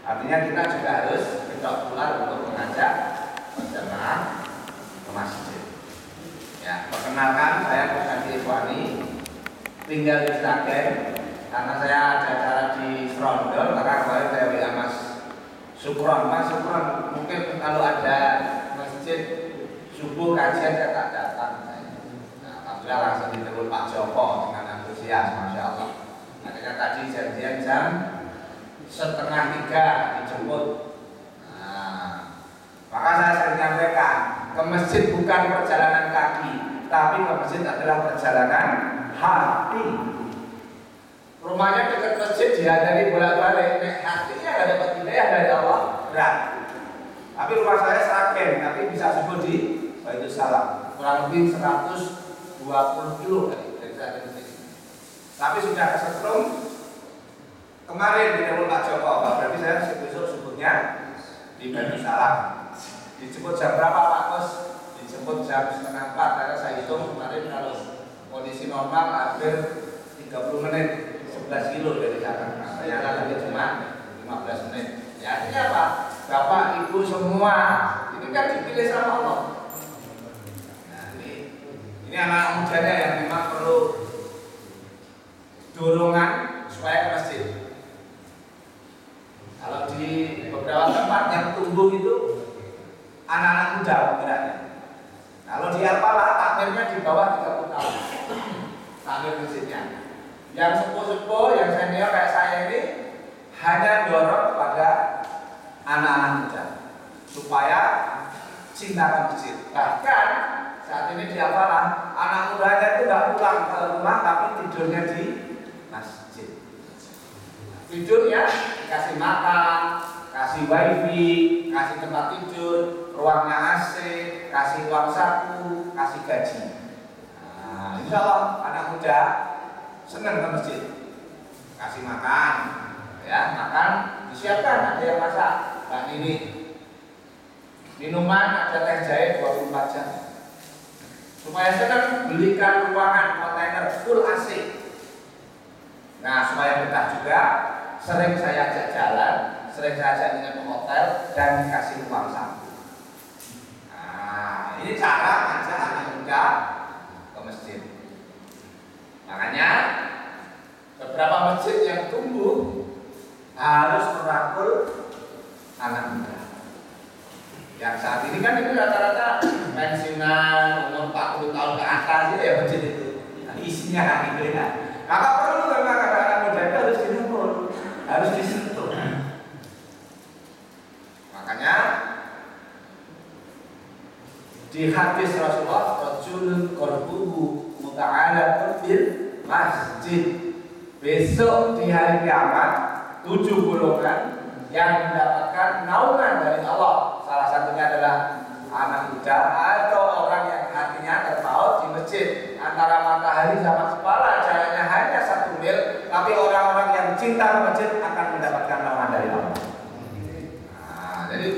Artinya kita juga harus regular untuk mengajak jemaah ke masjid. Ya, perkenalkan saya Bukati Ikhwani, tinggal di Sragen. Karena saya ada acara di Frondol, maka kemarin saya WA Mas Sukron. Mas Sukron, mungkin kalau ada masjid subuh kajian saya tak datang. Nah, alhamdulillah langsung ditegur Pak Joko dengan antusias, Masya Allah. Akhirnya tadi janjian jam 2:30 dijemput. Nah, maka saya sering nyampaikan, ke masjid bukan perjalanan kaki, tapi ke masjid adalah perjalanan hati. Rumahnya dekat masjid dihadiri bolak-balik, hatinya nggak dapat hidayah dari Allah, berat. Tapi rumah saya Sragen, tapi bisa sebut di Baitussalam, kurang lebih 120 kilo dari Sragen ke sini. Tapi sudah kesetrum kemarin di Pak Joko, berarti saya besok subuhnya di Baitussalam. Dijemput jam berapa Pak Bos? Dijemput jam 3:30, karena saya hitung kemarin kalau kondisi normal hampir 30 menit. 11 kilo dari Jakarta, ternyata tadi cuma 15 menit. Ya, artinya apa? Bapak, Ibu semua ini kan dipilih sama Allah. Nah, ini anak mudanya yang memang perlu dorongan supaya ke masjid. Kalau di beberapa tempat yang tumbuh itu anak-anak muda penggeraknya. Kalau di Alpala takmirnya di bawah 30 tahun. Takmir masjidnya. Yang sepuh-sepuh, yang senior kayak saya ini hanya dorong kepada anak-anak muda supaya cinta ke masjid. Bahkan saat ini di Alfara, anak mudanya itu nggak pulang ke rumah tapi tidurnya di masjid. Tidurnya dikasih makan, kasih wifi, kasih tempat tidur, ruangnya AC, kasih uang saku, kasih gaji. Nah, insya Allah anak muda senang ke masjid, kasih makan, ya makan disiapkan, ada yang masak, Mbak Nini, minuman ada teh jahe 24 jam, supaya senang belikan ruangan kontainer full AC. Nah supaya betah juga, sering saya ajak jalan, sering saya ajak dengan ke hotel dan dikasih uang saku. Nah ini cara ngajak anak muda ke masjid. Makanya beberapa masjid yang tumbuh harus merangkul anak muda. Yang saat ini kan itu rata-rata pensiunan umur 40 tahun ke atas ya masjid itu. Nah, isinya gitu ya. Maka perlu memang anak muda itu harus dirangkul, harus disentuh. Makanya di hadis Rasulullah, rajulun qalbuhu muta'alaqun bil masjid. Besok di hari kiamat 7 golongan yang mendapatkan naungan dari Allah. Salah satunya adalah anak muda atau orang yang hatinya terpaut di masjid. Antara matahari sama kepala jaraknya hanya 1 mil, tapi orang-orang yang cinta ke masjid akan mendapatkan naungan dari Allah. Nah, jadi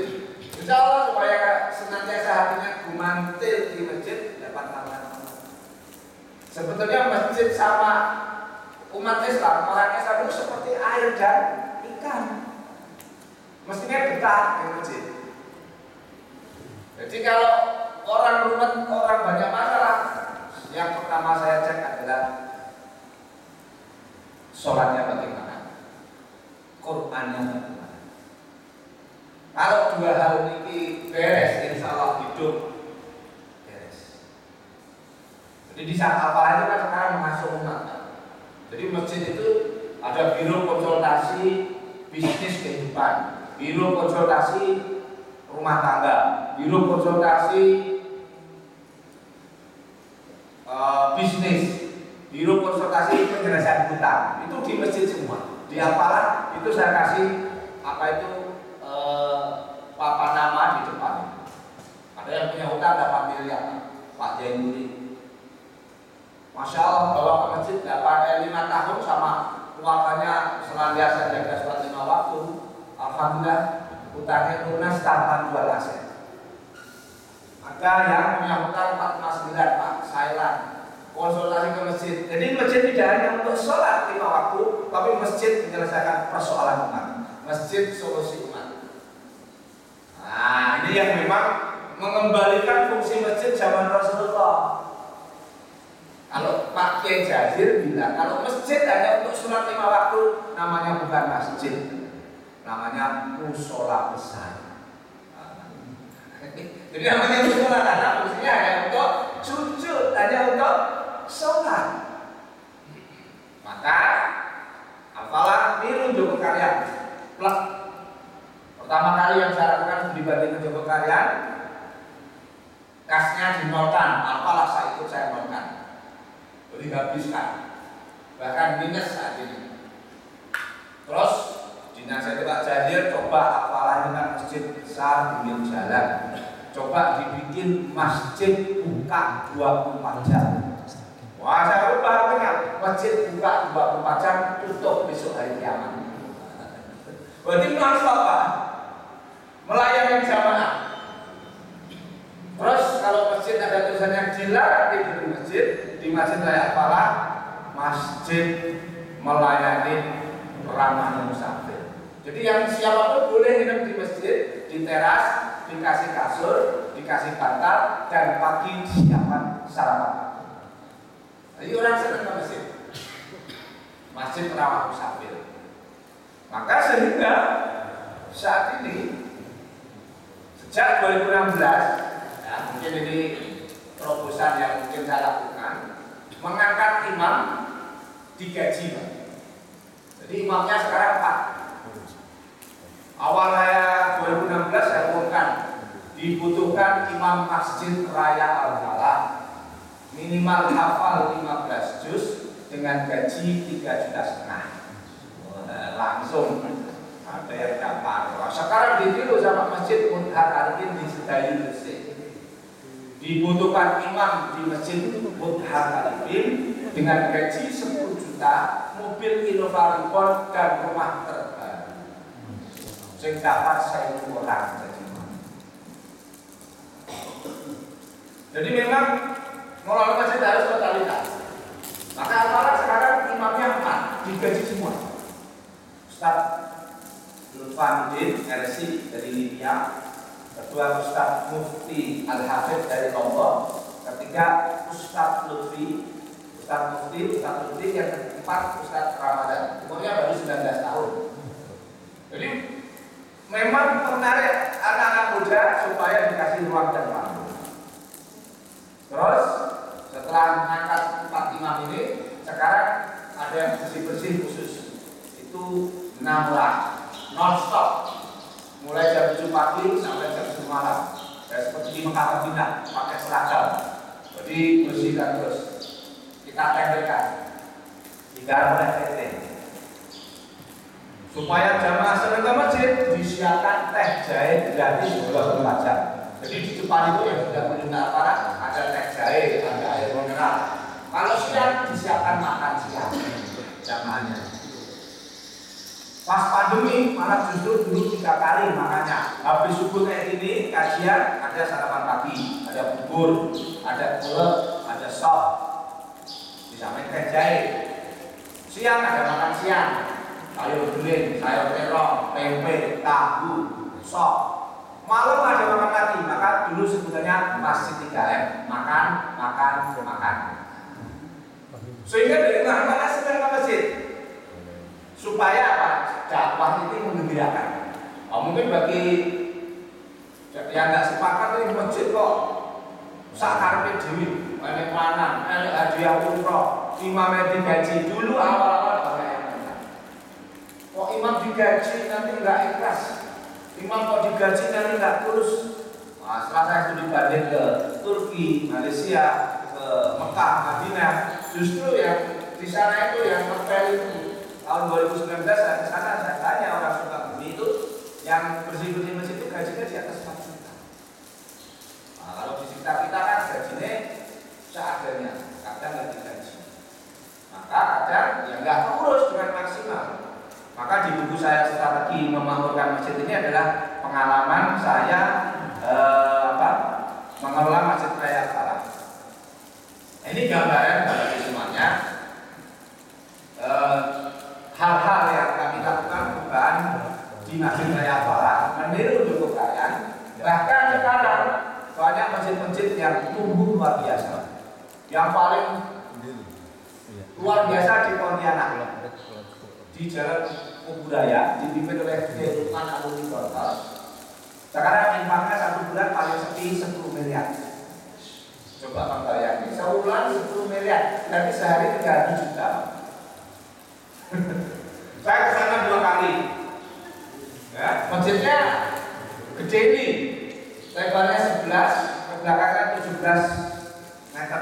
insya Allah supaya senantiasa hatinya gumantil di masjid dapat naungan Allah. Sebetulnya masjid sama umat Islam, orang Islam itu seperti air dan ikan. Mestinya betah di masjid. Jadi kalau orang rumet, orang banyak masalah, yang pertama saya cek adalah sholatnya bagaimana, Qurannya bagaimana. Kalau 2 hal ini beres, insya Allah hidup beres. Jadi di saat apa itu kan sekarang mengasuh umat. Jadi masjid itu ada biro konsultasi bisnis kehidupan, biro konsultasi rumah tangga, biro konsultasi bisnis, biro konsultasi penyelesaian hutang. Itu di masjid semua. Di Alfala itu saya kasih apa itu papan nama di depan. Ada yang punya hutang 8 miliar, Pak Jainuri. Masya Allah bawa ke masjid 5 tahun sama keluarganya senantiasa jaga sholat 5 waktu. Alhamdulillah hutangnya lunas tanpa jual aset. Ada yang punya hutang 4,9 Pak Sailan, konsultasi ke masjid. Jadi masjid tidak hanya untuk sholat 5 waktu, tapi masjid menyelesaikan persoalan umat. masjid solusi umat. Nah, ini yang memang mengembalikan fungsi masjid zaman Rasulullah. Kalau Pak Kiai Jazir bilang, kalau masjid hanya untuk sholat 5 waktu, namanya bukan masjid, namanya musola besar. Jadi namanya musola karena fungsinya hanya untuk sujud, hanya untuk sholat. Maka apalah niru Joko Karyan. Plus pertama kali yang saya lakukan dibanding ke Joko Karyan, kasnya dinolkan, apalah saya ikut saya nolkan. Dihabiskan, bahkan minus saat ini. Terus dinasihati Pak Jazir, coba apalah dengan masjid besar pinggir jalan, coba dibikin masjid buka 24 jam. Wah, saya baru kenal masjid buka 24 jam, tutup besok hari kiamat. Berarti harus apa? Melayani jamaah. Terus kalau masjid ada tulisannya dilarang tidur di masjid, di masjid kayak apalah? Masjid melayani ramah musafir. Jadi yang siapapun boleh nginep di masjid, di teras, dikasih kasur, dikasih bantal, dan pagi siapkan sarapan. Jadi orang senang ke masjid. Masjid ramah musafir. Maka sehingga saat ini sejak 2016, ya, mungkin ini terobosan yang mungkin saya lakukan, mengangkat imam digaji. Jadi imamnya sekarang 4. Awal saya 2016 saya umumkan dibutuhkan imam masjid raya Al-Falah minimal hafal 15 juz dengan gaji 3,5 juta. Langsung ada yang dapat. Sekarang ditiru sama Masjid Mudhar Arifin di Sedayu Gresik. Dibutuhkan imam di Masjid Mudhar Arifin dengan gaji 10 juta, mobil Innova Reborn dan rumah terbaru. Sing dapat 1.000 orang jadi imam. Jadi memang mengelola masjid harus totalitas. Maka apalah sekarang imamnya 4, digaji semua. Ustaz Lutfanuddin RSI dari Libya, kedua Ustaz Mufti Al-Hafidh dari Lombok, ketiga Ustaz Mufti, yang keempat Ustaz Ramadan, umurnya baru 19 tahun. Jadi memang menarik anak-anak muda supaya dikasih ruang dan waktu. Terus setelah mengangkat 4 imam ini, sekarang ada yang bersih-bersih khusus. Itu 16 non-stop, mulai jam 7 pagi sampai jam 10 malam. Ya, seperti di Mekah Madinah, pakai seragam. Jadi bersihkan terus. Kita tempelkan, digarap oleh PT. Supaya jamaah sering ke masjid disiapkan teh jahe gratis 24 jam. Jadi di depan itu yang sudah mendengar aparat ada teh jahe, ada air mineral. Kalau siang disiapkan makan siang jamaahnya. Pas pandemi malah justru dulu 3 kali makannya. Habis subuh kayak ini kajian ada sarapan pagi, ada bubur, ada gulai, ada sop, disampaikan teh jahe. Siang ada makan siang, sayur beling, sayur terong, tempe, tahu, sop. Malam ada makan lagi, maka dulu sebutannya masjid 3M, makan, makan, makan. Sehingga dari mana-mana sedang ke masjid. Supaya apa? Dakwah itu menggembirakan. Mungkin bagi yang nggak sepakat ini masjid kok sakarpe dewi, enek lanang, enek hadiah umroh, imamnya digaji dulu awal-awal pakai kok imam digaji nanti nggak ikhlas, imam kok digaji nanti nggak tulus. Nah, setelah saya studi banding ke Turki, Malaysia, ke Mekah, Madinah, justru yang di sana itu yang terpilih itu. Tahun 2019 saya ke sana, saya tanya orang Sukabumi itu yang bersih-bersih masjid itu gajinya di atas 4 juta. Nah, kalau di sekitar kita kan gajinya seadanya, kadang nggak digaji. Maka kadang ya nggak terurus dengan maksimal. Maka di buku saya Strategi Memakmurkan Masjid ini adalah pengalaman saya mengelola Masjid Raya Al-Falah. Ini gambaran bagi semuanya. Hal-hal yang kami lakukan bukan di Masjid Raya Al-Falah meniru Joko Kalian. Bahkan sekarang banyak masjid-masjid yang tumbuh luar biasa. Yang paling luar biasa di Pontianak, di Jalan Kubudaya, dipimpin oleh Lukman Alumni Golkar. Sekarang impaknya satu bulan paling sepi 10 miliar. Coba membayangkan, sebulan 10 miliar, berarti sehari 300 juta. Saya kesana 2 kali. Ya, masjidnya gede ini, lebarnya 11, ke belakangnya 17 meter.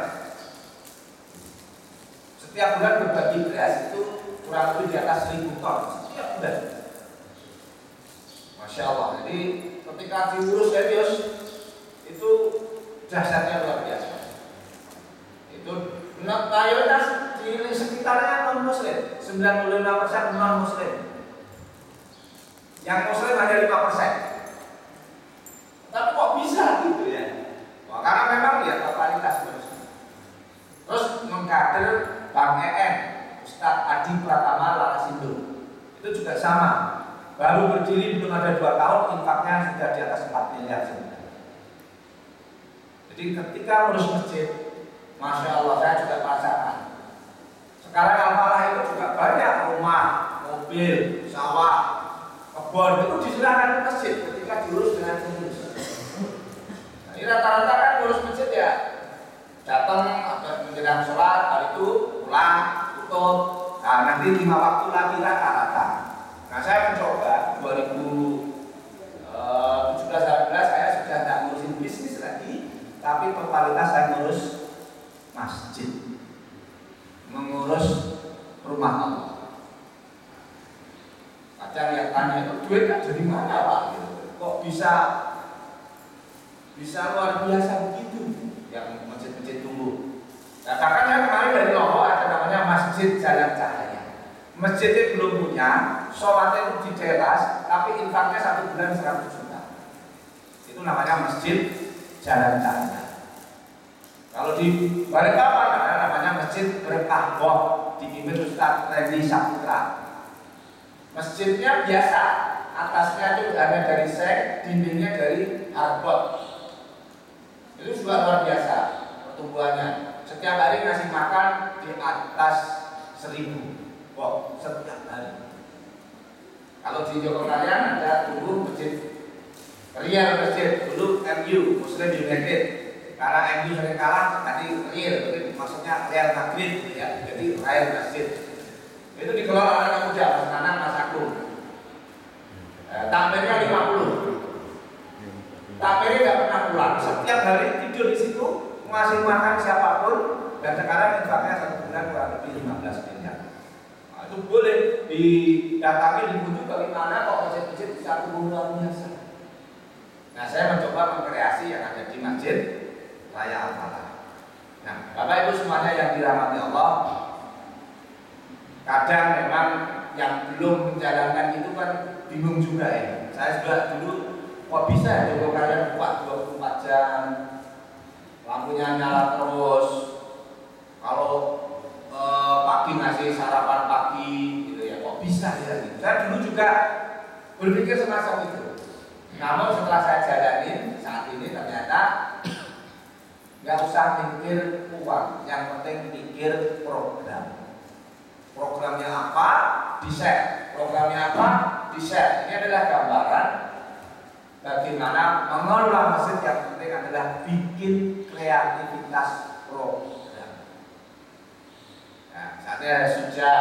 Setiap bulan berbagi beras itu kurang lebih di atas 1000 ton setiap bulan. Masya Allah. Jadi ketika diurus serius itu jasanya luar biasa. Itu mayoritas di sekitarnya non muslim, 95% non muslim. Yang muslim hanya 5%. Tapi kok bisa gitu ya? Wah, karena memang ya totalitas terus mengkader Bang EN, Ustadz Adi Pratama Larasindo. Itu juga sama. Baru berdiri belum ada 2 tahun, infaknya sudah di atas 4 miliar sebenarnya. Jadi ketika urus masjid, Masya Allah, saya juga merasakan. Sekarang Al-Falah itu juga banyak rumah, mobil, sawah, kebun itu diserahkan ke masjid ketika diurus dengan serius. Nah, ini rata-rata kan urus masjid ya, datang menjelang sholat, hari itu pulang, tutup. Nah, nanti 5 waktu lagi rata-rata. Nah, saya mencoba 2017-18 saya sudah tidak ngurusin bisnis lagi, tapi totalitas saya ngurus masjid, mengurus rumah Allah. Kadang yang tanya itu duit kan dari mana Pak? Kok bisa luar biasa begitu yang masjid-masjid tumbuh. Nah, bahkan yang kemarin dari Lombok ada namanya Masjid Jalan Cahaya. Masjidnya belum punya, sholatnya itu di teras, tapi infaknya 1 bulan 100 juta. Itu namanya Masjid Jalan Cahaya. Kalau di Balikpapan ada namanya Masjid Berkah Boh, dipimpin Ustadz Randy Saputra. Masjidnya biasa, atasnya itu hanya dari seng, dindingnya dari arbot. Itu juga luar biasa pertumbuhannya. Setiap hari ngasih makan di atas 1000. Wow, setiap hari. Kalau di Joko Kalian ada dulu masjid Real Masjid, dulu MU Muslim United. Karena MU sering kalah, tadi Real, maksudnya Real Madrid ya. Jadi Real Masjid. Itu dikelola oleh anak muda, Mas Nanang, Mas Agung. Takmirnya 50. Takmirnya tidak pernah pulang. Setiap hari tidur di situ, ngasih makan siapapun, dan sekarang infaknya 1 bulan kurang lebih 15 miliar. Itu boleh didatangi, dibutuh bagaimana kok masjid-masjid bisa tumbuh luar biasa. Nah, saya mencoba mengkreasi yang ada di Masjid Raya Al-Falah. Nah, Bapak Ibu semuanya yang dirahmati Allah, kadang memang yang belum menjalankan itu kan bingung juga ya. Saya juga dulu kok bisa ya Joko Kalian buka 24 jam, lampunya nyala terus. Kalau pagi ngasih sarapan pagi gitu ya, kok bisa ya gitu. Saya dulu juga berpikir semacam itu. Namun setelah saya jalanin saat ini ternyata nggak usah mikir uang, yang penting mikir program. Programnya apa? Di-share. Programnya apa? Di-share. Ini adalah gambaran bagaimana mengelola masjid. Yang penting adalah bikin kreativitas program. Nah, saatnya sudah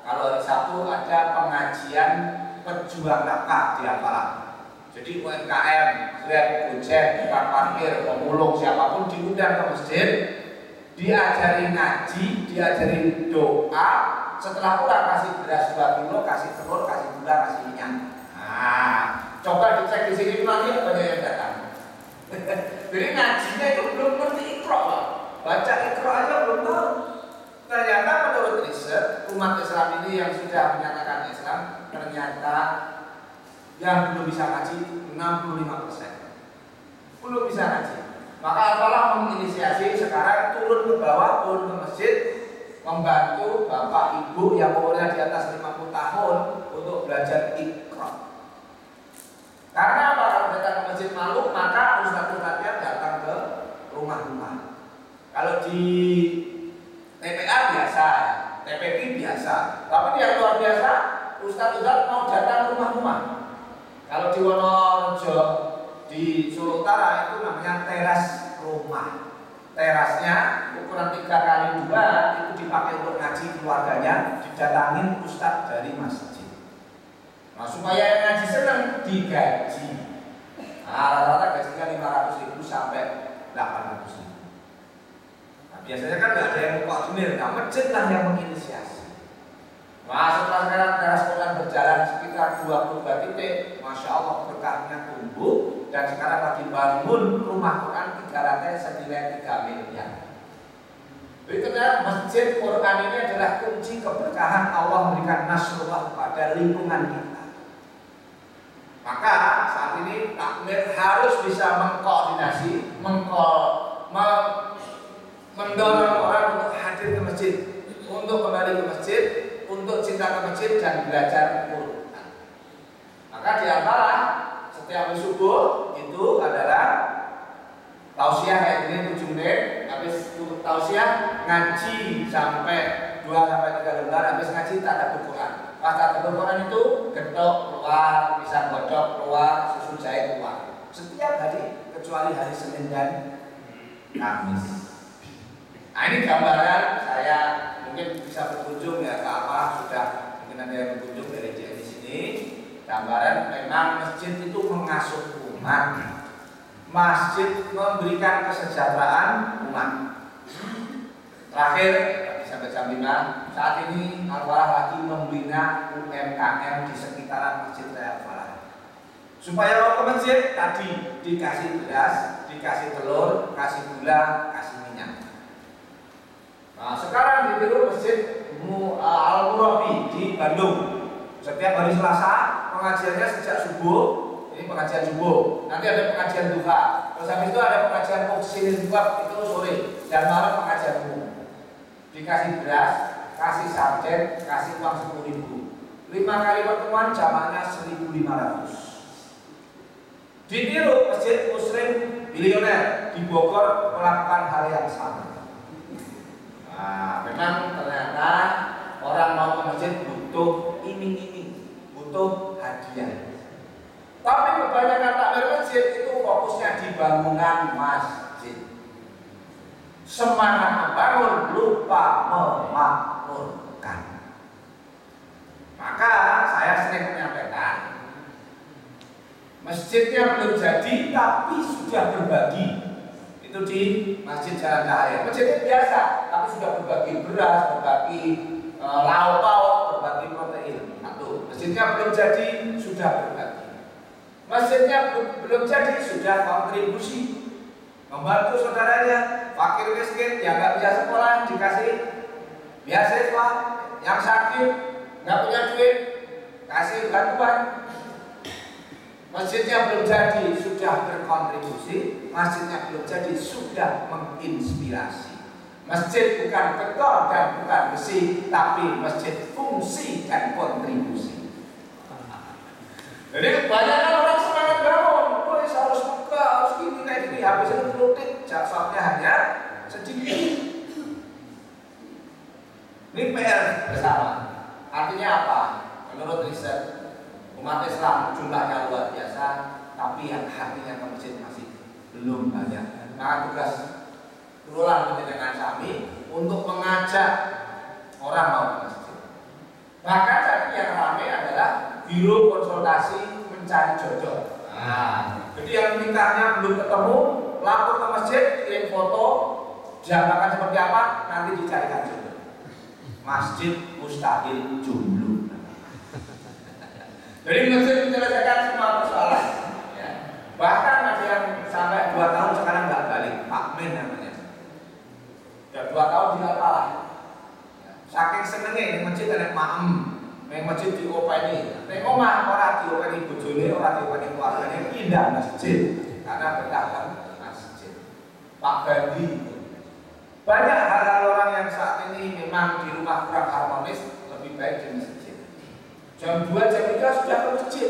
kalau hari Sabtu ada pengajian pejuang nafkah di Al-Falah. Jadi UMKM, Grab, Gojek, tukang parkir, pemulung, siapapun diundang ke masjid, diajari ngaji, diajari doa. Setelah pulang kasih beras 2 kilo, kasih telur, kasih gula, kasih minyak. Nah, coba dicek di sini nanti banyak yang datang. Jadi ngajinya itu belum ngerti Iqra, Pak. Baca Iqra aja belum tahu. Ternyata menurut riset umat Islam ini yang sudah menyatakan Islam, ternyata yang belum bisa ngaji 65%. Belum bisa ngaji. Maka Al-Falah menginisiasi sekarang turun ke bawah, turun ke masjid, membantu bapak ibu yang umurnya di atas 50 tahun untuk belajar Iqra. di TPA biasa, TPP biasa. Tapi yang luar biasa, ustadz-ustadz mau datang rumah-rumah. Kalau di Wonorejo, di Solo Utara itu namanya teras rumah. Terasnya ukuran 3x2 itu dipakai untuk ngaji keluarganya, didatangin ustadz dari masjid. Nah, supaya yang ngaji senang digaji. Nah, rata-rata gajinya 500.000 sampai 800.000. Nah, biasanya kan nggak ada yang koordinir, nah masjid lah yang menginisiasi. Nah, setelah sekarang teras Quran berjalan sekitar 22 titik, masya Allah berkahnya tumbuh. Dan sekarang lagi bangun rumah Quran 3 lantai senilai 3 miliar. Berikutnya, masjid Quran ini adalah kunci keberkahan Allah memberikan nasrullah kepada lingkungan kita. Maka saat ini takmir harus bisa mengkoordinasi, mendorong orang untuk hadir ke masjid, untuk kembali ke masjid, untuk cinta ke masjid dan belajar Quran. Maka di antara setiap subuh itu adalah tausiah kayak gini 7 menit, habis tausiah ngaji sampai 2-3 lembar, habis ngaji tadabbur Quran. Pas tadabbur Quran itu getok keluar, bisa godok keluar, susu jahe keluar. Setiap hari kecuali hari Senin dan Kamis. Nah, ini gambaran saya mungkin bisa berkunjung ya ke apa sudah mungkin ada yang berkunjung dari di sini. Gambaran memang masjid itu mengasuh umat. Masjid memberikan kesejahteraan umat. Terakhir sampai jam 5 saat ini Al-Falah lagi membina UMKM di sekitaran Masjid Raya Al-Falah. Supaya kalau ke masjid tadi dikasih beras, dikasih telur, kasih gula, kasih minyak. Nah, sekarang ditiru Masjid Al-Murabi di Bandung. Setiap hari Selasa pengajiannya sejak subuh, ini pengajian subuh. Nanti ada pengajian duha. Terus habis itu ada pengajian Muhsinin Buat itu sore dan malam pengajian umum. Dikasih beras, kasih sarden, kasih uang 10.000. 5 kali pertemuan jamaahnya 1.500. Ditiru Masjid Muslim Bilioner di Bogor melakukan hal yang sama. Nah, memang ternyata orang mau ke masjid butuh iming-iming, butuh hadiah. Tapi kebanyakan takmir masjid itu fokusnya di bangunan masjid. Semangat membangun, lupa memakmurkan. Maka saya sering menyampaikan, masjidnya belum jadi tapi sudah berbagi. Itu di Masjid Jalan Cahaya. Masjidnya biasa, tapi sudah berbagi beras, berbagi lauk pauk, berbagi protein. Satu, masjidnya belum jadi, sudah berbagi. Masjidnya belum jadi, sudah kontribusi, membantu saudaranya, fakir miskin yang nggak bisa sekolah dikasih beasiswa, yang sakit nggak punya duit kasih bantuan. Masjidnya belum jadi, sudah berkontribusi. Masjidnya belum jadi, sudah menginspirasi. Masjid bukan beton dan bukan besi, tapi masjid fungsi dan kontribusi. Jadi kebanyakan orang semangat bangun, harus buka, harus gini kayak gini. Habis itu rutin, jasanya hanya sedikit. Ini PR bersama. Artinya apa? Menurut riset, umat Islam jumlahnya luar biasa, tapi yang hatinya ke masjid masih belum banyak. Nah, tugas berulang dengan kami untuk mengajak orang mau ke masjid. Bahkan tadi yang ramai adalah biro konsultasi mencari jodoh. Nah, jadi yang nikahnya belum ketemu, lapor ke masjid, kirim foto, jabatan seperti apa, nanti dicarikan jodoh. Masjid Mustahil Jomblo. Jadi masjid menyelesaikan semua persoalan. Ya. Bahkan ada yang sampai 2 tahun sekarang nggak balik, Pak Men namanya. Ya 2 tahun di Al-Falah. Ya. Saking senengnya ini masjid ada maem, yang masjid diopeni. Nek omah ora diopeni bojone, ora diopeni keluarganya, pindah masjid karena berdagang masjid. Pak Bandi. Banyak hal-hal orang yang saat ini memang di rumah kurang harmonis, lebih baik di masjid. Jam 2, jam 3 sudah ke masjid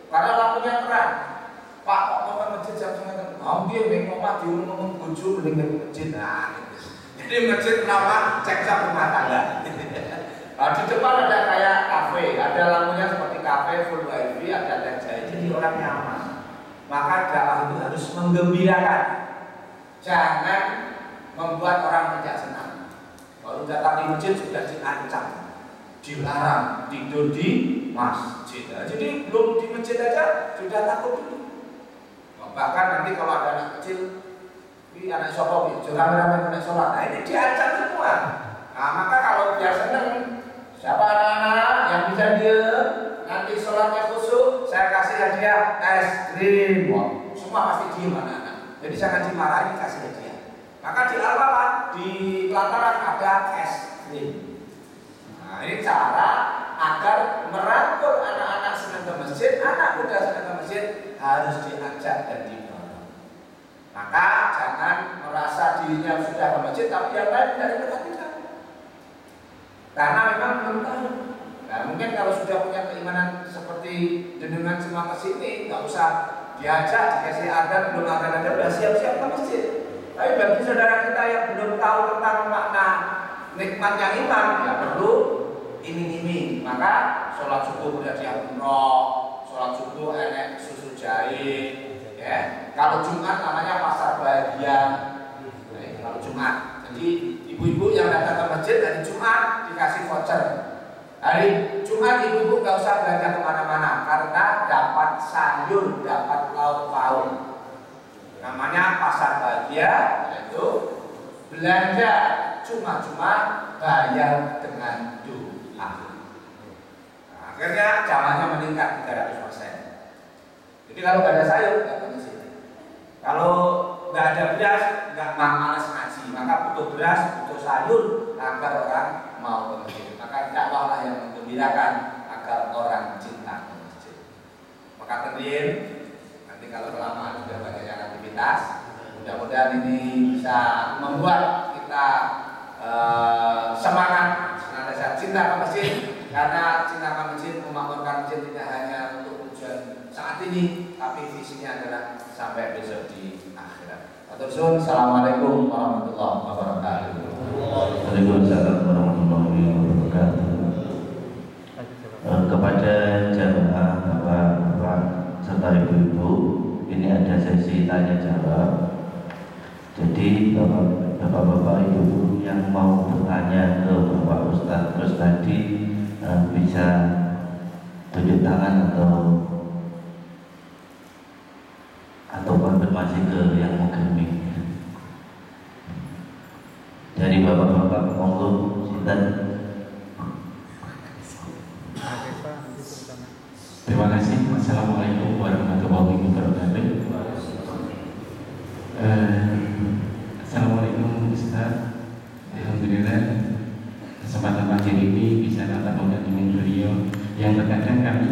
karena lampunya terang. Pak, kok mau ke masjid jam 3? Mau dia main omah di rumah bojo mending ke masjid. Nah, gitu. Jadi masjid ramah cekcok rumah tangga. Nah, di depan ada kayak kafe, ada lampunya seperti kafe full wifi, ada teh jahe, jadi orang nyaman. Maka dakwah itu harus menggembirakan, jangan membuat orang tidak senang. Kalau datang di masjid sudah diancam, dilarang tidur di masjid. Jadi belum di masjid aja sudah takut dulu. Bahkan nanti kalau ada anak kecil, ini anak sopok, jangan ramai-ramai kena sholat. Nah ini diancam semua. Nah maka kalau biar seneng, siapa anak-anak yang bisa dia nanti sholatnya khusyuk, saya kasih hadiah es krim. Wow, semua pasti diem anak-anak. Jadi jangan dimarahin, kasih hadiah. Maka di Al-Fatihah di pelataran ada es krim. Nah ini cara agar merangkul anak-anak senang ke masjid, anak muda senang ke masjid harus diajak dan didorong. Maka jangan merasa dirinya sudah ke masjid tapi yang lain tidak diperhatikan. Karena memang belum tahu. Nah mungkin kalau sudah punya keimanan seperti jenengan semua ke sini, nggak usah diajak, dikasih adzan, belum adzan aja udah siap-siap ke masjid. Tapi bagi saudara kita yang belum tahu tentang makna nikmatnya iman, ya perlu iming-iming. Maka sholat subuh udah diatur, sholat subuh enek susu jahe, ya. Kalau Jumat namanya pasar bahagia. Kalau Jumat, jadi ibu-ibu yang datang ke masjid hari Jumat dikasih voucher. Hari Jumat ibu-ibu nggak usah belanja kemana-mana karena dapat sayur, dapat lauk pauk. Namanya pasar bahagia, yaitu belanja cuma-cuma bayar dengan doa. Nah, akhirnya jamaahnya meningkat 300%. Jadi kalau nggak ada sayur, nggak ke sini. Kalau nggak ada beras, nggak malas ngaji, maka butuh beras, butuh sayur agar orang mau ke masjid. Maka dakwahlah yang menggembirakan agar orang cinta ke masjid. Maka kemudian nanti kalau kelamaan sudah banyak yang aktivitas, mudah-mudahan ini bisa membuat kita semangat senantiasa cinta ke masjid, karena cinta ke masjid memakmurkan masjid tidak hanya untuk tujuan saat ini, tapi visinya adalah sampai besok di akhirat. Assalamualaikum warahmatullahi wabarakatuh. Waalaikumsalam warahmatullahi wabarakatuh. Kepada jamaah bapak-bapak serta ibu-ibu, ini ada sesi tanya jawab. Jadi bapak-bapak ibu-ibu yang mau bertanya ke Bapak Ustadz terus tadi bisa tunjuk tangan atau konfirmasi ke yang menggeming. Dari bapak-bapak monggo sinten. Terima kasih. Assalamualaikum warahmatullahi wabarakatuh. Assalamualaikum Ustaz. Alhamdulillah kesempatan pagi ini bisa datang dengan beliau yang terkadang kami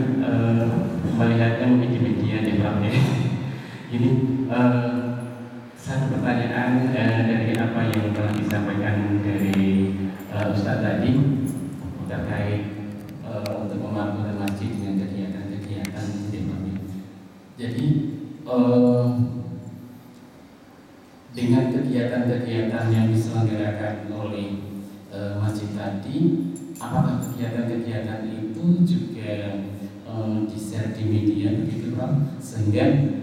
melihatnya mungkin di media ya Pak ya. Ini satu pertanyaan dari apa yang telah disampaikan dari Ustaz tadi terkait untuk memakmurkan masjid dengan kegiatan-kegiatan ekonomi. Jadi dengan kegiatan-kegiatan yang diselenggarakan oleh masjid tadi, apakah kegiatan-kegiatan itu juga di-share di media begitu Pak? Sehingga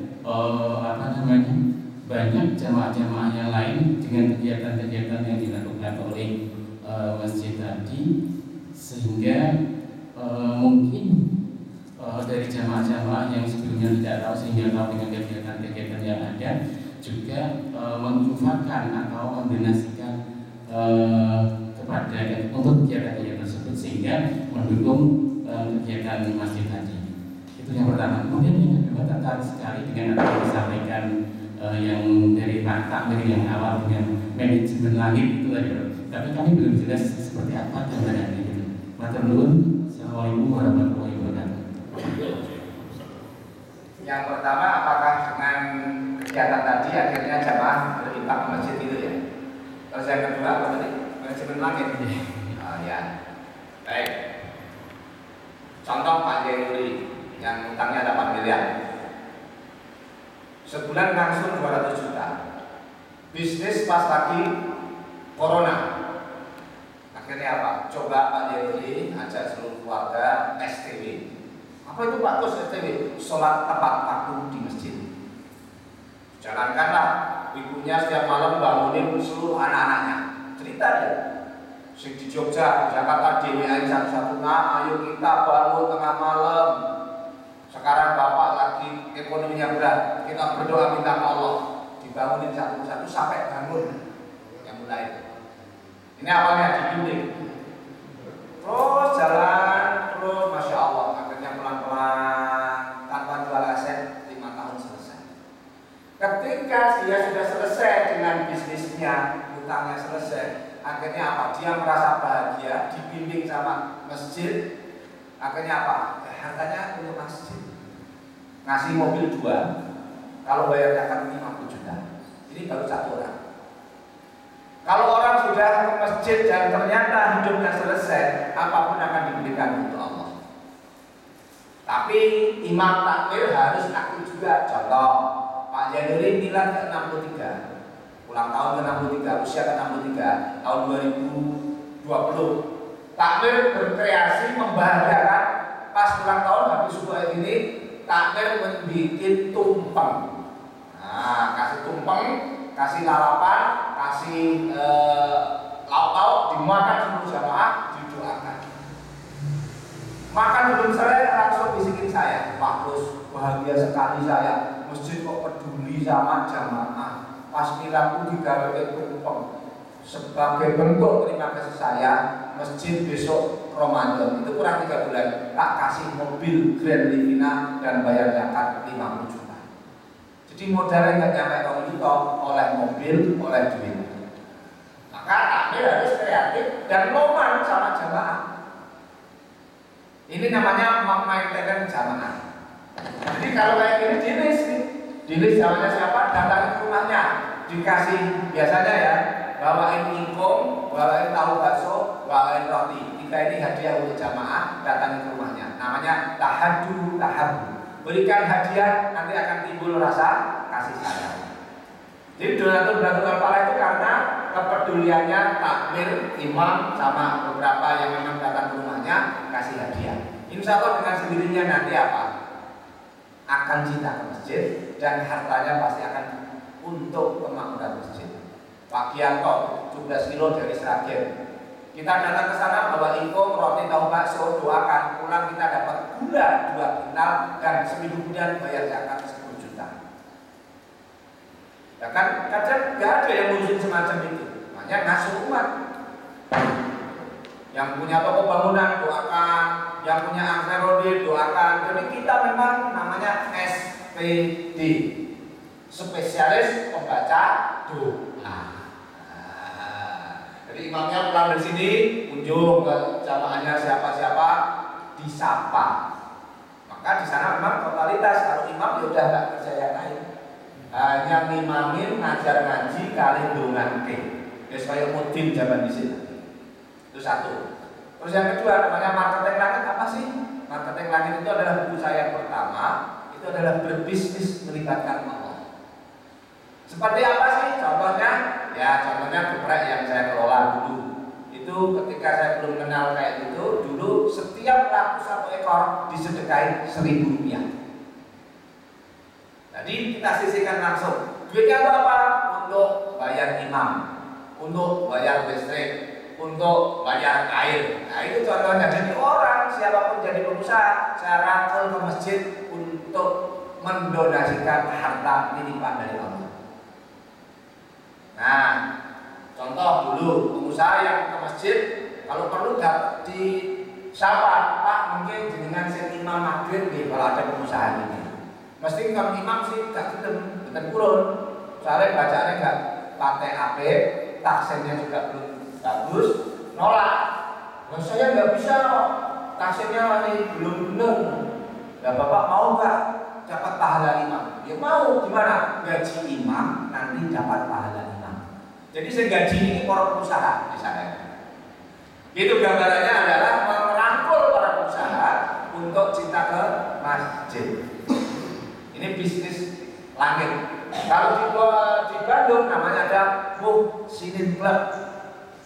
banyak jamaah-jamaah yang lain dengan kegiatan-kegiatan yang dilakukan oleh masjid tadi, sehingga mungkin dari jamaah-jamaah yang sebelumnya tidak tahu sehingga tahu dengan kegiatan-kegiatan yang ada juga menginfokan atau mendonasikan kepada untuk kegiatan-kegiatan tersebut sehingga mendukung kegiatan masjid tadi. Itu yang pertama. Kemudian yang kedua, tertarik sekali dengan apa yang disampaikan yang dari Pak Takmir yang awal dengan manajemen langit itu tadi. Tapi kami belum jelas seperti apa gambarannya gitu. Matur nuwun. Assalamualaikum warahmatullahi wabarakatuh. Yang pertama, apakah dengan kegiatan tadi akhirnya jamaah berinfak ke masjid itu ya? Terus yang kedua apa tadi? Manajemen langit. Oh ya. Baik. Contoh Pak Yuri yang utangnya 8 miliar. Sebulan langsung 200 juta. Bisnis pas lagi corona. Akhirnya apa? Coba Pak Yedi ajak seluruh keluarga STW. Apa itu Pak Gus STW? Sholat tepat waktu di masjid. Jalankanlah, ibunya setiap malam bangunin seluruh anak-anaknya. Cerita dia. Sing di Jogja, di Jakarta, DWI satu-satu, nah ayo kita bangun tengah malam. Sekarang Bapak lagi ekonominya berat, kita berdoa minta ke Allah, dibangunin satu-satu sampai bangun yang mulai. Ini awalnya dibimbing, terus jalan, terus Masya Allah, akhirnya pelan-pelan tanpa jual aset 5 tahun selesai. Ketika dia sudah selesai dengan bisnisnya, hutangnya selesai, akhirnya apa? Dia merasa bahagia, dibimbing sama masjid. Akhirnya apa? Hartanya untuk masjid. Ngasih mobil 2, kalau bayar zakat 50 juta. Ini baru 1 orang. Kalau orang sudah ke masjid dan ternyata hidupnya selesai, apapun akan diberikan untuk Allah. Tapi imam takmir harus aktif juga. Contoh, Pak Januri milad ke-63, ulang tahun ke-63, usia ke-63, tahun 2020. Takmir berkreasi membahagiakan, pas ulang tahun habis subuh ini, takmir membuat tumpeng. Nah, kasih tumpeng, kasih lalapan, kasih lauk-lauk, dimakan seluruh jamaah, didoakan. Makan belum selesai langsung bisikin saya, Pak Gus, bahagia sekali saya. Masjid kok peduli sama jamaah. Pas miladku digawe tumpeng. Sebagai bentuk terima kasih saya, masjid besok Ramadan itu kurang 3 bulan tak kasih mobil Grand Livina dan bayar zakat 50 juta. Jadi modalnya nggak nyampe 2 juta, oleh mobil, oleh duit. Maka takmir harus kreatif dan loman sama jamaah. Ini namanya memaintain jamaah. Jadi kalau kayak gini dilis zamannya siapa? Datang ke rumahnya, dikasih biasanya ya. Bawain ingkung, bawain tahu bakso, bawain roti. 3 ini hadiah untuk jamaah, datang ke rumahnya. Namanya tahadu. Berikan hadiah, nanti akan timbul rasa kasih sayang. Jadi donatur kepala itu karena kepeduliannya takmir, imam, sama beberapa yang memang datang ke rumahnya kasih hadiah. Insya Allah dengan sendirinya nanti apa? Akan cinta ke masjid dan hartanya pasti akan untuk kemakmuran masjid. Pak Gianto, 17 kilo dari Sragen. Kita datang ke sana bawa ingkung, roti, tahu bakso, doakan. Pulang kita dapat gula 2 kintal dan seminggu kemudian bayar zakat 10 juta. Ya kan, kadang nggak ada yang ngurusin semacam itu. Makanya ngasuh umat. Yang punya toko bangunan doakan, yang punya angserodi doakan. Jadi kita memang namanya SPD, spesialis pembaca doa. Jadi imamnya pulang dari sini, kunjung ke jamaahnya siapa-siapa, disapa. Maka di sana memang totalitas kalau imam ya udah nggak kerja yang lain. Hanya ngimamin, ngajar ngaji, kali dongake. Ya supaya mudin zaman di sini. Itu satu. Terus yang kedua namanya marketing langit apa sih? Marketing langit itu adalah buku saya yang pertama. Itu adalah berbisnis melibatkan Allah. Seperti apa sih contohnya? Ya contohnya geprek yang saya kelola dulu. Itu ketika saya belum kenal kayak gitu, dulu setiap laku 1 ekor disedekain 1.000 rupiah. Jadi kita sisihkan langsung. Duitnya untuk apa? Untuk bayar imam, untuk bayar listrik, untuk bayar air. Nah itu contohnya. Jadi orang siapapun jadi pengusaha, saya rangkul ke masjid untuk mendonasikan harta titipan dari Allah. Nah, contoh dulu pengusaha yang ke masjid kalau perlu dapat di sapa, Pak mungkin dengan imam maghrib nih kalau ada pengusaha ini. Mesti kalau imam sih gak gelem, bukan kurun. Soalnya bacaannya gak pakai AP, taksennya juga belum bagus, nolak. Nah, saya nggak bisa kok, taksennya masih belum benar. Ya Bapak mau nggak dapat pahala imam? Ya mau, gimana? Gaji imam nanti dapat pahala imam. Jadi saya gaji ini para pengusaha di sana. Itu gambarannya adalah merangkul para pengusaha untuk cinta ke masjid. Ini bisnis langit. Kalau di Bandung namanya ada Muhsinin Club.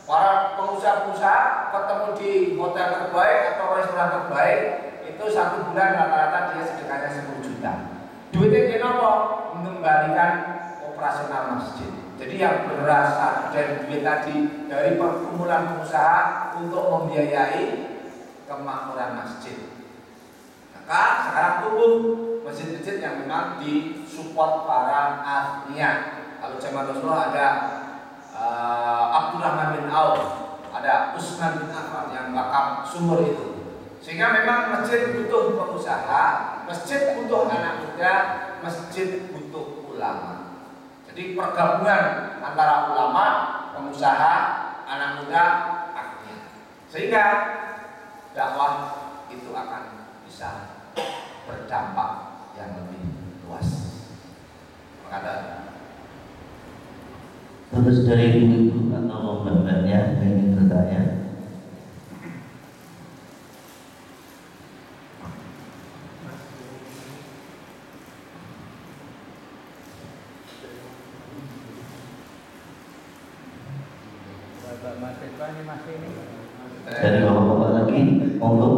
Para pengusaha-pengusaha ketemu di hotel terbaik atau restoran terbaik, itu 1 bulan rata-rata dia sedekahnya 10 juta. Duitnya dia nopo mengembalikan operasional masjid. Jadi yang berasal dari duit tadi dari perkumpulan pengusaha untuk membiayai kemakmuran masjid. Maka sekarang tumbuh masjid-masjid yang memang disupport para ahlinya. Kalau zaman Rasulullah ada Abdurrahman bin Auf, ada Utsman bin Affan yang bakal sumur itu. Sehingga memang masjid butuh pengusaha, masjid butuh anak muda, masjid butuh ulama. Jadi pergabungan antara ulama, pengusaha, anak muda, ahlinya. Sehingga dakwah itu akan bisa berdampak yang lebih luas. Makanya Terus dari ibu-ibu atau mbak-mbaknya yang ingin bertanya. Dari bapak-bapak lagi, monggo.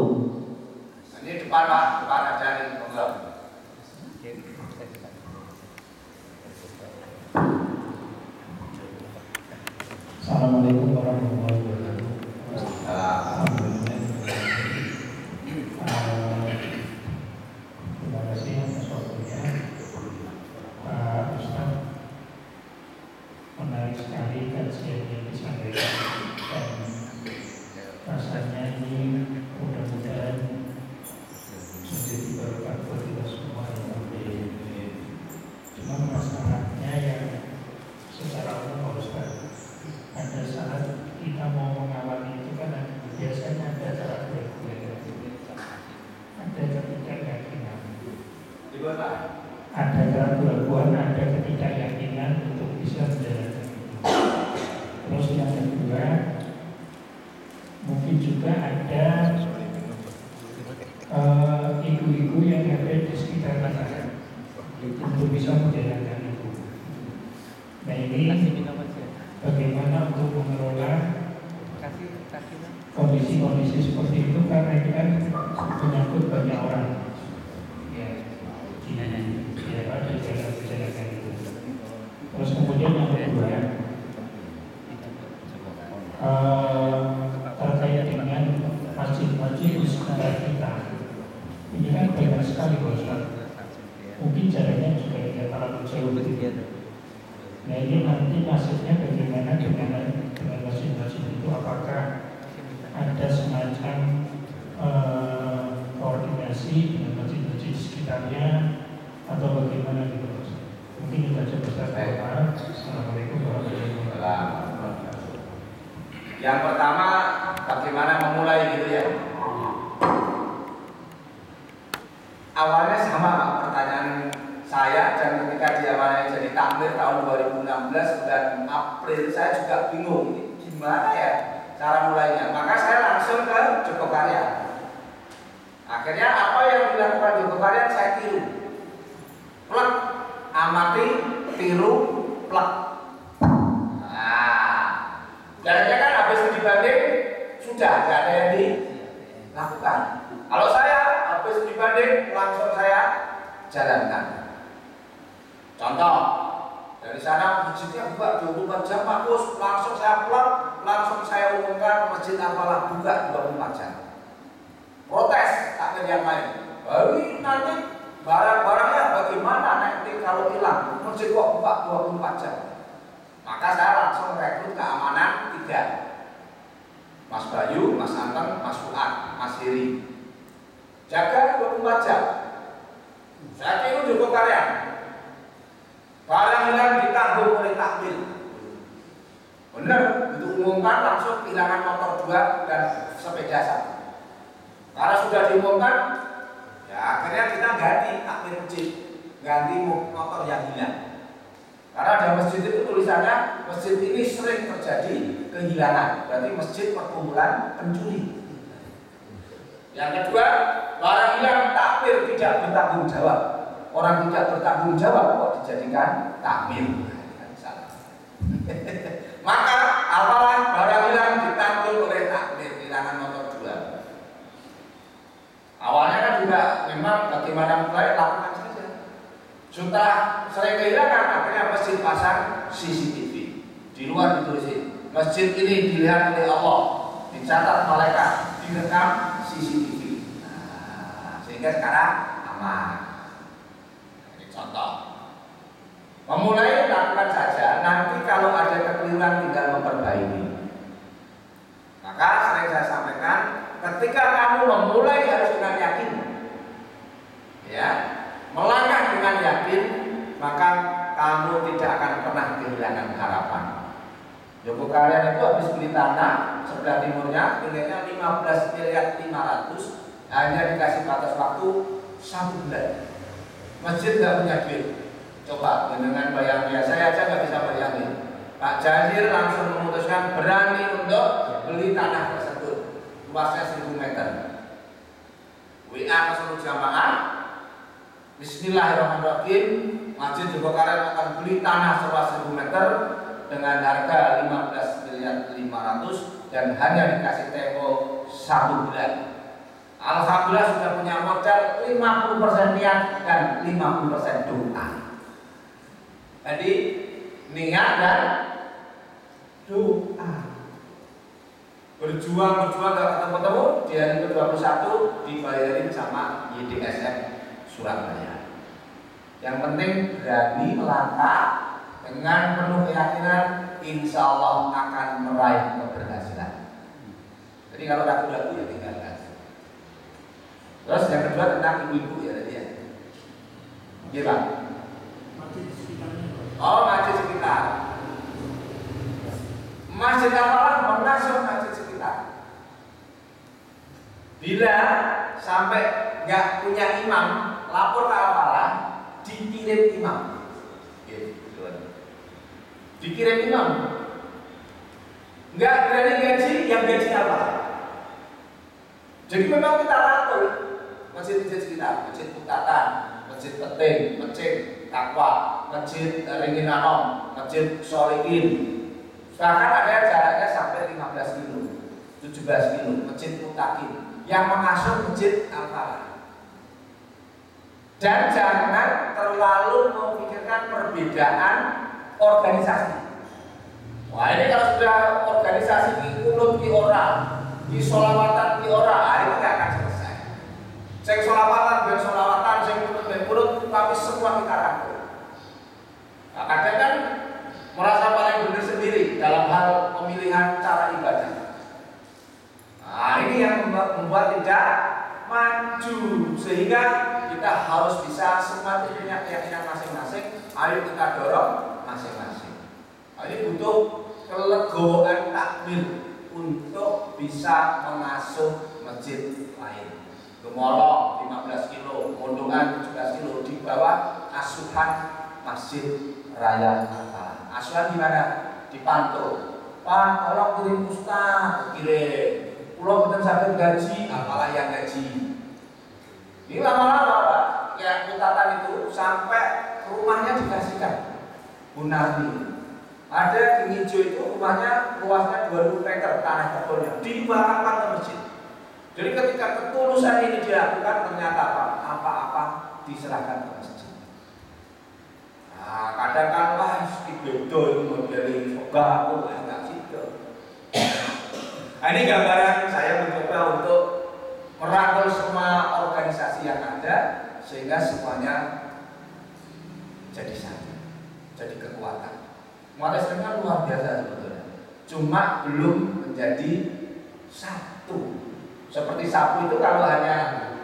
ini depan Pak, depan ada ini monggo. Assalamualaikum warahmatullahi wabarakatuh. Terima kasih atas waktunya, Pak Ustaz. Menarik sekali kajian yang disampaikan dan rasanya ini mudah-mudahan menjadi berkat buat kita semua yang lebih. Cuma masalahnya yang secara umum Pak Ustaz, ada saat kita mau mengawali itu kan biasanya ada cara bergulir, ada ketidakyakinan, ada keraguan, ada ketidakyakinan untuk bisa menjalankan itu. Terus yang kedua, mungkin juga ada ibu-ibu yang ada di sekitar kita untuk bisa menjalankan itu. Nah ini bagaimana untuk mengelola kondisi-kondisi seperti itu, karena ini kan menyangkut banyak orang. Ya, ada gejala-gejala kayak itu. Terus kemudian yang kedua, terkait dengan masjid-masjid di sekitar kita. Ini kan banyak sekali Pak. Mungkin jaraknya juga tidak terlalu jauh. Nah ini nanti maksudnya bagaimana dengan masjid-masjid itu, apakah ada semacam koordinasi dengan masjid-masjid sekitarnya atau bagaimana gitu? Mungkin kita coba bertanya. Assalamualaikum warahmatullahi wabarakatuh. Yang pertama, bagaimana memulai gitu ya? Awalnya sama Pak, pertanyaan saya, dan ketika dia awalnya jadi takmir tahun 2016 bulan April, saya juga bingung ini gimana ya cara mulainya. Maka saya langsung ke Jogokarya. Akhirnya apa yang dilakukan Jogokarya saya tiru. Plek, amati, tiru, plek. Nah, jalannya kan habis studi banding sudah tidak ada yang dilakukan. Kalau saya habis studi banding langsung saya jalankan. Contoh, dari sana masjidnya buka 24 jam, bagus, langsung saya plek, langsung saya umumkan masjid Al-Falah buka 24 jam. Protes takmir yang lain, nanti barang-barangnya bagaimana nanti kalau hilang, masjid kok buka 24 jam. Maka saya langsung rekrut keamanan 3, Mas Bayu, Mas Anteng, Mas Fuad, Mas Hiri, jaga 24 jam. Saya tiru Jogokarya. Barang hilang ditanggung oleh takmir. Benar, itu umumkan langsung kehilangan motor 2 dan sepeda 1. Karena sudah diumumkan, ya akhirnya kita ganti takmir masjid, ganti motor yang hilang. Karena ada masjid itu tulisannya, masjid ini sering terjadi kehilangan, berarti masjid perkumpulan pencuri. Yang kedua, barang hilang takmir tidak bertanggung jawab. Orang tidak bertanggung jawab kok dijadikan takmir. Maka Al-Falah barang hilang ditanggung oleh takmir, kehilangan motor 2. Awalnya kan juga memang bagaimana mulai lakukan saja. Sudah sering kehilangan, akhirnya masjid pasang CCTV. Di luar ditulisin, masjid ini dilihat oleh Allah, dicatat malaikat, direkam CCTV. Nah, sehingga sekarang aman. Ini contoh. Memulai lakukan saja, nanti kalau ada kekeliruan tinggal memperbaiki. Maka sering saya sampaikan, ketika kamu memulai harus dengan yakin, ya, melangkah dengan yakin, maka kamu tidak akan pernah kehilangan harapan. Joko kalian itu habis beli tanah sebelah timurnya, nilainya 15.500.000, hanya dikasih batas waktu 1 bulan. Masjid nggak punya duit. Coba dengan bayangnya, saya aja nggak bisa bayangin. Pak Jazir langsung memutuskan berani untuk beli tanah tersebut, luasnya 1000 meter. WA ke seluruh jamaah, Bismillahirrahmanirrahim, Masjid Jogokaren akan beli tanah seluas 1000 meter dengan harga 15.500.000 dan hanya dikasih tempo 1 bulan. Alhamdulillah sudah punya modal 50% niat dan 50% doa. Jadi niat dan doa. Berjuang gak ketemu-temu, di hari ke-21 dibayarin sama YDSM Surabaya. Yang penting berani melangkah dengan penuh keyakinan, insya Allah akan meraih keberhasilan. Jadi kalau ragu-ragu ya tinggalkan. Terus yang kedua tentang ibu-ibu ya tadi ya. Iya Pak. Oh, masjid sekitar. Masjid Al-Falah mengasuh masjid sekitar. Bila sampai nggak punya imam, lapor ke Al-Falah, dikirim imam. Dikirim imam. Nggak berani gaji, yang gaji apa? Jadi memang kita atur masjid-masjid sekitar, masjid Putatan, masjid Peting, masjid Takwa, masjid Ringinanom, masjid Solikin. Bahkan ada jaraknya sampai 15 kilo, 17 kilo, masjid Mutakin yang mengasuh masjid Al-Falah. Dan jangan terlalu memikirkan perbedaan organisasi. Wah ini kalau sudah organisasi di kunut di orang, di solawatan di orang, ini nggak akan selesai. Sing solawatan dan solawatan, sing kunut dan kunut, tapi semua kita rangkul. Nah, kadang kan merasa paling benar sendiri dalam hal pemilihan cara ibadah. Nah ini yang membuat tidak maju, sehingga kita harus bisa semua punya keyakinan masing-masing. Ayo kita dorong masing-masing. Nah, ini butuh kelegoan takmir untuk bisa mengasuh masjid lain. Gemolong 15 kilo, Mondongan 17 kilo di bawah asuhan Masjid Raya Al-Falah. Asuhan di mana? Dipantau. Pak, tolong kirim ustaz, kirim. Pulau betul sampai gaji, Al-Falah yang gaji. Ini lama-lama Pak, yang Putatan itu sampai rumahnya dikasihkan. Bunarni. Ada di Ngijo itu rumahnya luasnya 2000 meter tanah kebunnya dibakar ke masjid. Jadi ketika ketulusan ini dilakukan ternyata apa-apa diserahkan ke masjid. Nah, kadang kan wah bedo itu modeli soga aku enggak situ. Nah, ini gambaran saya mencoba untuk merangkul semua organisasi yang ada sehingga semuanya jadi satu, jadi kekuatan. Muatan kan luar biasa sebetulnya. Cuma belum menjadi satu. Seperti sapu itu kalau hanya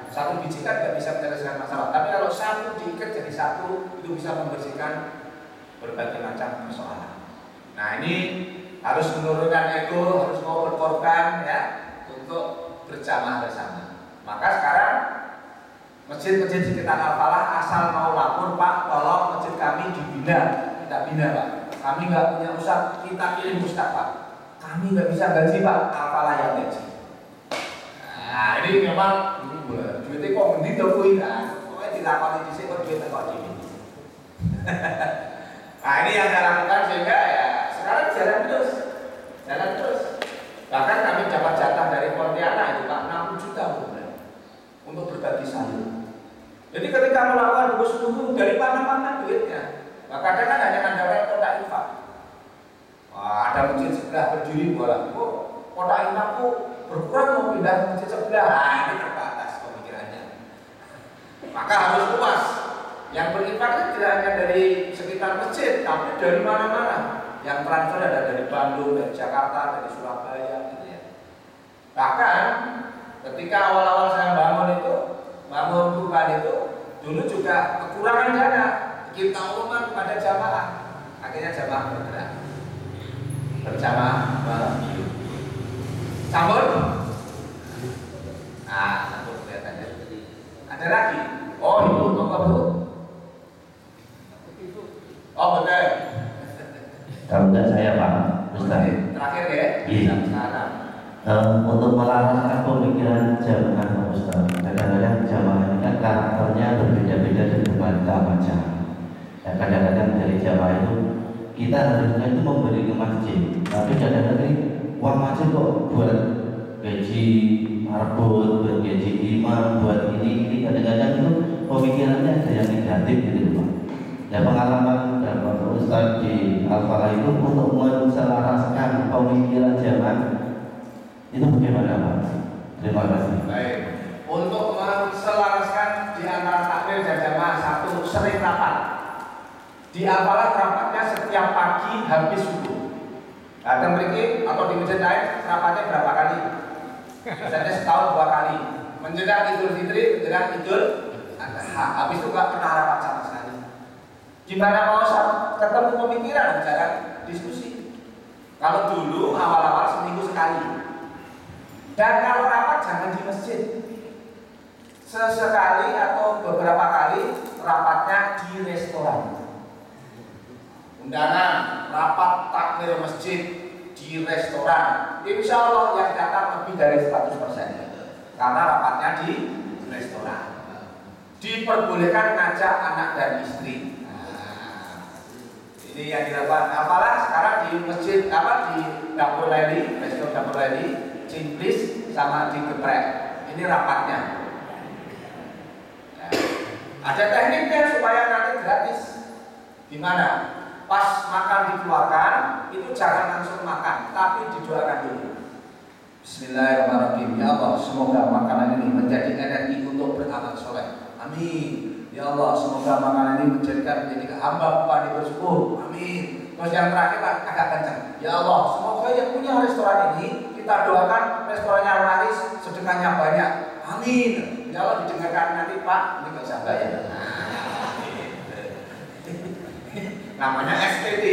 satu biji kan tidak bisa menyelesaikan masalah. Tapi kalau satu diikat jadi satu, itu bisa membersihkan berbagai macam persoalan. Nah ini harus menurunkan ego, harus mau berkorban ya untuk berjamaah bersama. Maka sekarang masjid-masjid sekitar Al-Falah asal mau lapor Pak, tolong masjid kami dibina, kita bina Pak. Kami nggak punya ustaz, kita kirim ustaz Pak. Kami nggak bisa gaji Pak, Al-Falah yang gaji. Nah ini memang duitnya kok mending dokui kan, pokoknya dilakoni di sini kok duitnya kok gini. Nah ini yang saya lakukan sehingga ya sekarang jalan Jadi ketika melakukan sungguh-sungguh dari mana-mana duitnya. Nah, kadang kan hanya ada kotak infak. Wah, ada masjid sebelah berdiri bola. Kotak infakku berkurang mau pindah ke masjid sebelah. Nah, ini terbatas pemikirannya. Maka harus luas. Yang berinfak itu tidak hanya dari sekitar masjid, tapi dari mana-mana. Yang transfer ada dari Bandung, dari Jakarta, dari Surabaya, gitu ya. Bahkan ketika awal-awal saya bangun bukan itu, dulu juga kekurangan dana. Kita umumkan kepada jamaah, akhirnya jamaah bergerak berjamaah sambut. Nah, sambut kelihatannya. Ada lagi. Oh, itu apa bu? Oh, betul. Kalau enggak saya Pak Ustaz. Terakhir ya. Iya. Sekarang. Untuk melaraskan pemikiran jamaah Pak Ustaz, kadang-kadang jamaah ini kan karakternya berbeda-beda dan bermacam-macam. Ya, kadang-kadang dari jamaah itu kita harusnya itu memberi ke masjid, tapi kadang-kadang uang masjid kok buat gaji marbot, buat gaji imam, buat ini kadang-kadang itu pemikirannya ada yang negatif gitu Pak. Ya, pengalaman dan Pak Ustaz di Al-Falah itu untuk menselaraskan pemikiran jamaah itu bagaimana Pak? Terima kasih. Baik. Untuk menselaraskan di antara takmir dan jamaah, satu, sering rapat. Di Al-Falah rapatnya setiap pagi habis subuh. Datang pergi atau di masjid lain rapatnya berapa kali? Biasanya setahun 2 kali. Menjelang Idul Fitri, menjelang Idul Adha. Habis itu nggak pernah rapat sama sekali. Gimana mau ketemu pemikiran, jarang diskusi. Kalau dulu awal-awal seminggu sekali. Dan kalau rapat jangan di masjid. Sesekali atau beberapa kali rapatnya di restoran. Undangan rapat takmir masjid di restoran. Insya Allah yang datang lebih dari 100%. Karena rapatnya di restoran. Diperbolehkan ngajak anak dan istri. Ini yang dilakukan. Apalah sekarang di masjid di Dapur Leli, restoran Dapur Leli, Cimplis sama di Geprek. Ini rapatnya. Ya. Ada tekniknya supaya nanti gratis. Gimana? Pas makan dikeluarkan, itu jangan langsung makan, tapi didoakan dulu. Bismillahirrahmanirrahim. Ya Allah, semoga makanan ini menjadi energi untuk beramal soleh. Amin. Ya Allah, semoga makanan ini menjadi hamba Bupati bersyukur. Amin. Terus yang terakhir agak kencang. Ya Allah, semoga yang punya restoran ini kita doakan restorannya laris, sedekahnya banyak. Amin. Ya Allah, didengarkan nanti Pak, ini nggak usah bayar. Namanya SPT.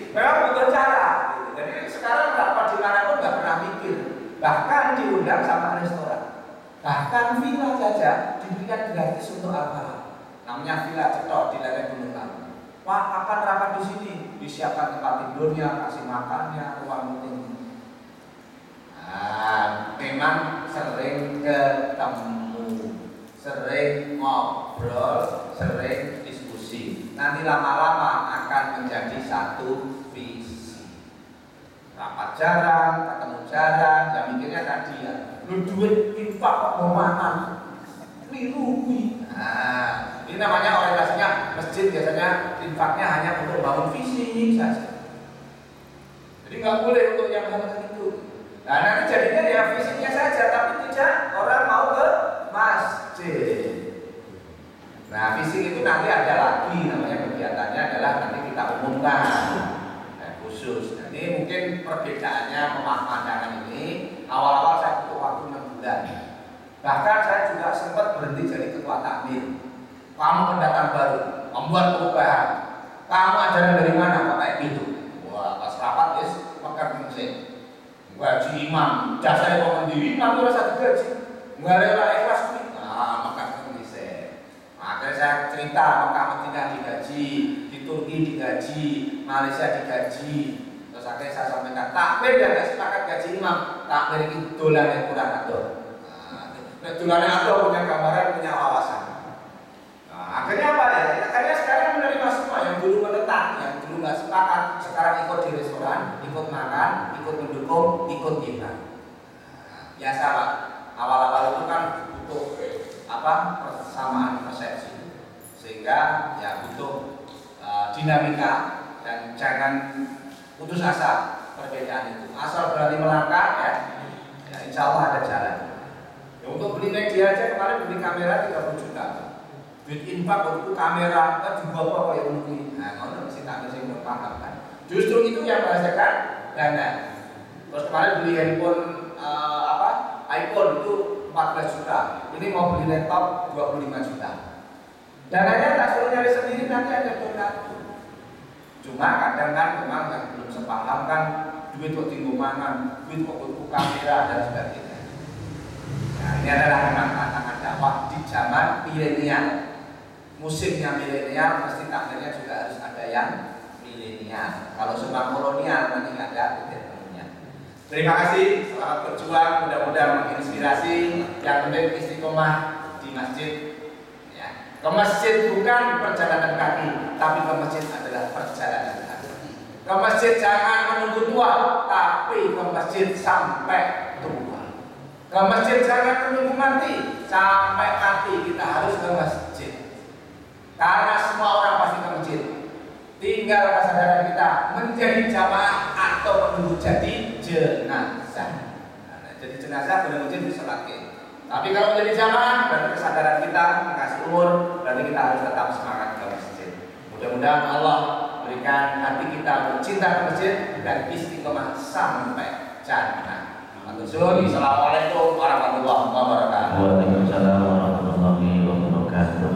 Memang butuh cara. Jadi sekarang rapat di mana pun nggak pernah mikir. Bahkan diundang sama restoran. Bahkan villa saja diberikan gratis untuk apa? Namanya villa cetok di lereng Gunung Lawu. Wah, kapan rapat di sini? Disiapkan tempat tidurnya, kasih makannya, ruang meeting. Nah, memang sering ketemu, sering ngobrol, sering diskusi. Nanti lama-lama akan menjadi satu visi. Rapat jarang, ketemu jarang, ya mikirnya tadi ya. Lu duit infak kok mau makan? Keliru. Nah, ini namanya orientasinya masjid biasanya infaknya hanya untuk bangun fisik saja. Jadi nggak boleh untuk yang hal itu. Nah, nanti jadinya ya fisiknya saja, tapi tidak orang mau ke masjid. Nah, fisik itu nanti ada lagi, namanya kegiatannya adalah nanti kita umumkan khusus. Nah, ini mungkin perbedaannya pemahaman ini. Awal-awal saya butuh waktu 6 bulan. Bahkan saya juga sempat berhenti jadi ketua takmir. Kamu pendatang baru, membuat perubahan. Kamu ajaran dari mana? Kok kayak gitu? Wah, pas rapat guys, makan mesin. Gaji imam, jasa yang mandiri, imam itu rasa digaji. Nggak rela ikhlas duit. Nah, makan mesin. Akhirnya saya cerita, Mekah Madinah digaji, di Turki digaji, Malaysia digaji. Terus akhirnya saya sampaikan, takmir yang nggak sepakat gaji imam, takmir itu dolar yang kurang atur. Nah, dolar yang atur punya gambaran, punya wawasan. Nah, akhirnya apa ya? Akhirnya sekarang menerima semua yang dulu menentang, yang dulu nggak sepakat, sekarang ikut di restoran, ikut makan, ikut mendukung, ikut ibadah. Biasa Pak, awal-awal itu kan butuh persamaan persepsi. sehingga ya butuh dinamika dan jangan putus asa perbedaan itu. Asal berani melangkah ya insya Allah ada jalan. Ya, untuk beli media aja kemarin beli kamera 30 juta. Duit infak untuk kamera kan juga apa kayak ini. Nah, kalau mesti tak bisa paham kan. Justru itu yang merasakan dana. Terus kemarin beli handphone iPhone itu 14 juta. Ini mau beli laptop 25 juta. Dananya tak suruh nyari sendiri, nanti ada donatur. Cuma kadang kan memang yang belum sepaham kan duit kok tinggal mana, duit kok untuk kamera dan sebagainya. Nah, ini adalah memang tantangan dakwah di zaman milenial. Musimnya milenial, pasti takdirnya juga harus ada yang milenial. Kalau semua kolonial nanti nggak ada ketemunya. Terima kasih, selamat berjuang, mudah-mudahan menginspirasi. Yang penting istiqomah di masjid. Ya. Ke masjid bukan perjalanan kaki, tapi ke masjid adalah perjalanan hati. Ke masjid jangan menunggu tua, tapi ke masjid sampai tua. Ke masjid jangan menunggu mati, sampai mati kita harus ke masjid. Karena semua orang pasti ke masjid. Tinggal kesadaran kita menjadi jamaah atau menunggu jadi jenazah. Nah, jadi jenazah benar masjid disolatkan. Tapi kalau menjadi jamaah berarti kesadaran kita kasih umur, berarti kita harus tetap semangat ke masjid. Mudah-mudahan Allah berikan hati kita mencinta ke masjid dan istiqomah sampai jannah. Assalamualaikum warahmatullahi wabarakatuh. Waalaikumsalam warahmatullahi wabarakatuh.